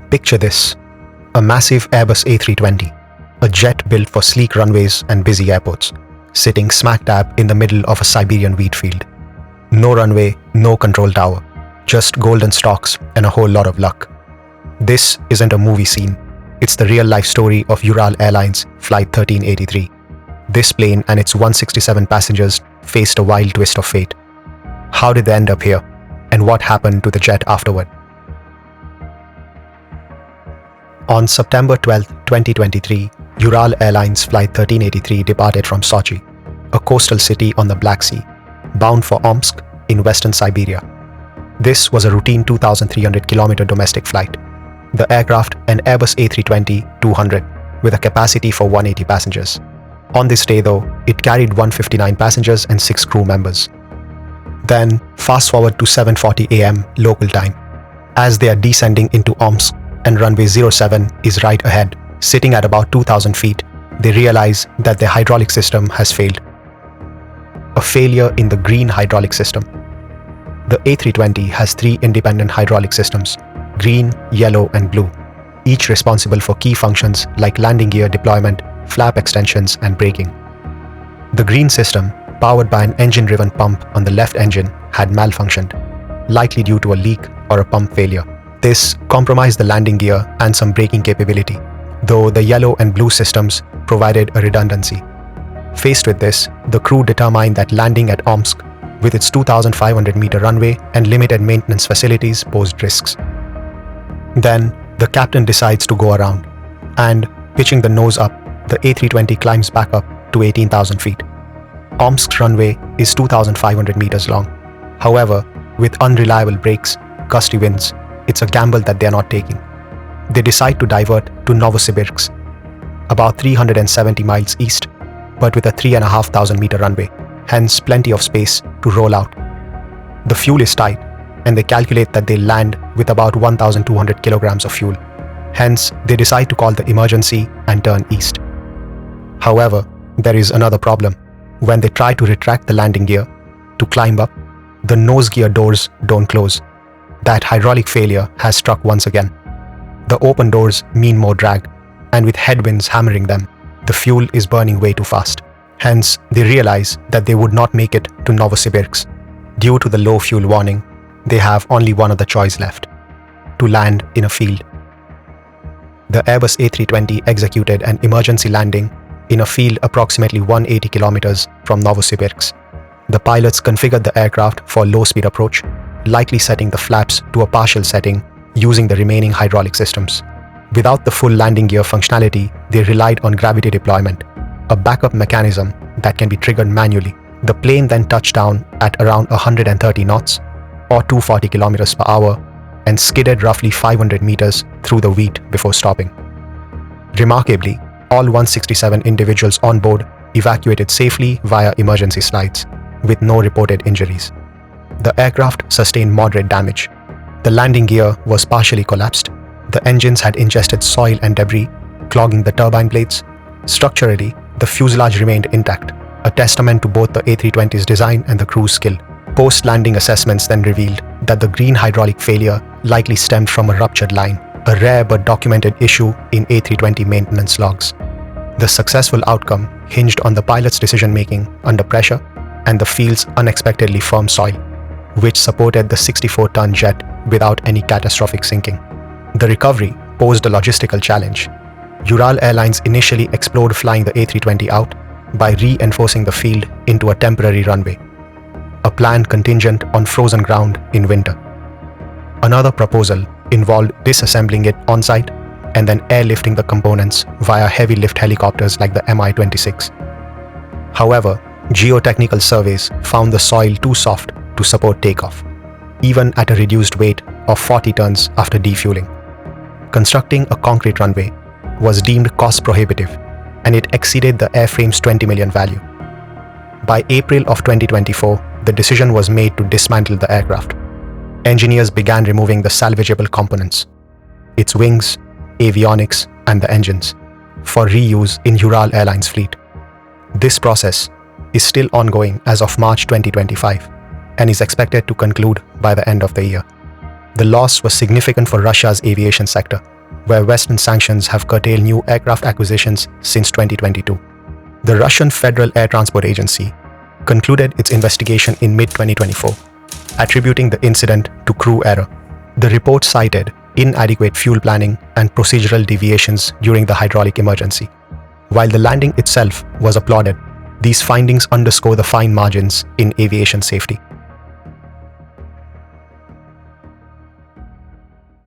Picture this: a massive Airbus A320, a jet built for sleek runways and busy airports, sitting smack dab in the middle of a Siberian wheat field. No runway, no control tower, just golden stalks and a whole lot of luck. This isn't a movie scene, it's the real-life story of Ural Airlines Flight 1383. This plane and its 167 passengers faced a wild twist of fate. How did they end up here, and what happened to the jet afterward? On September 12, 2023, Ural Airlines Flight 1383 departed from Sochi, a coastal city on the Black Sea, bound for Omsk in western Siberia. This was a routine 2,300-kilometer domestic flight. The aircraft, an Airbus A320-200, with a capacity for 180 passengers. On this day though, it carried 159 passengers and 6 crew members. Then, fast forward to 7:40 AM local time. As they are descending into Omsk, and runway 07 is right ahead, sitting at about 2,000 feet, they realize that their hydraulic system has failed. A failure in the green hydraulic system. The A320 has 3 independent hydraulic systems: green, yellow, and blue, each responsible for key functions like landing gear deployment, flap extensions, and braking. The green system, powered by an engine-driven pump on the left engine, had malfunctioned, likely due to a leak or a pump failure. This compromised the landing gear and some braking capability, though the yellow and blue systems provided a redundancy. Faced with this, the crew determined that landing at Omsk, with its 2,500-meter runway and limited maintenance facilities, posed risks. Then, the captain decides to go around, and, pitching the nose up, the A320 climbs back up to 18,000 feet. Omsk's runway is 2,500 meters long. However, with unreliable brakes, gusty winds, it's a gamble that they are not taking. They decide to divert to Novosibirsk, about 370 miles east, but with a 3,500-meter runway, hence plenty of space to roll out. The fuel is tight, and they calculate that they'll land with about 1,200 kilograms of fuel. Hence, they decide to call the emergency and turn east. However, there is another problem. When they try to retract the landing gear to climb up, the nose gear doors don't close. That hydraulic failure has struck once again. The open doors mean more drag, and with headwinds hammering them, the fuel is burning way too fast. Hence, they realize that they would not make it to Novosibirsk. Due to the low fuel warning, they have only one other choice left: to land in a field. The Airbus A320 executed an emergency landing in a field approximately 180 kilometers from Novosibirsk. The pilots configured the aircraft for low-speed approach, likely setting the flaps to a partial setting using the remaining hydraulic systems. Without the full landing gear functionality, they relied on gravity deployment, a backup mechanism that can be triggered manually. The plane then touched down at around 130 knots, or 240 kilometers per hour, and skidded roughly 500 meters through the wheat before stopping. Remarkably, all 167 individuals on board evacuated safely via emergency slides, with no reported injuries. The aircraft sustained moderate damage. The landing gear was partially collapsed. The engines had ingested soil and debris, clogging the turbine blades. Structurally, the fuselage remained intact, a testament to both the A320's design and the crew's skill. Post-landing assessments then revealed that the green hydraulic failure likely stemmed from a ruptured line, a rare but documented issue in A320 maintenance logs. The successful outcome hinged on the pilot's decision-making under pressure and the field's unexpectedly firm soil, which supported the 64-ton jet without any catastrophic sinking. The recovery posed a logistical challenge. Ural Airlines initially explored flying the A320 out by reinforcing the field into a temporary runway, a plan contingent on frozen ground in winter. Another proposal involved disassembling it on-site and then airlifting the components via heavy-lift helicopters like the Mi-26. However, geotechnical surveys found the soil too soft to support takeoff, even at a reduced weight of 40 tons after defueling. Constructing a concrete runway was deemed cost-prohibitive, and it exceeded the airframe's $20 million value. By April of 2024, the decision was made to dismantle the aircraft. Engineers began removing the salvageable components, its wings, avionics, and the engines, for reuse in Ural Airlines fleet. This process is still ongoing as of March 2025 and is expected to conclude by the end of the year. The loss was significant for Russia's aviation sector, where Western sanctions have curtailed new aircraft acquisitions since 2022. The Russian Federal Air Transport Agency concluded its investigation in mid-2024, attributing the incident to crew error. The report cited inadequate fuel planning and procedural deviations during the hydraulic emergency. While the landing itself was applauded, these findings underscore the fine margins in aviation safety.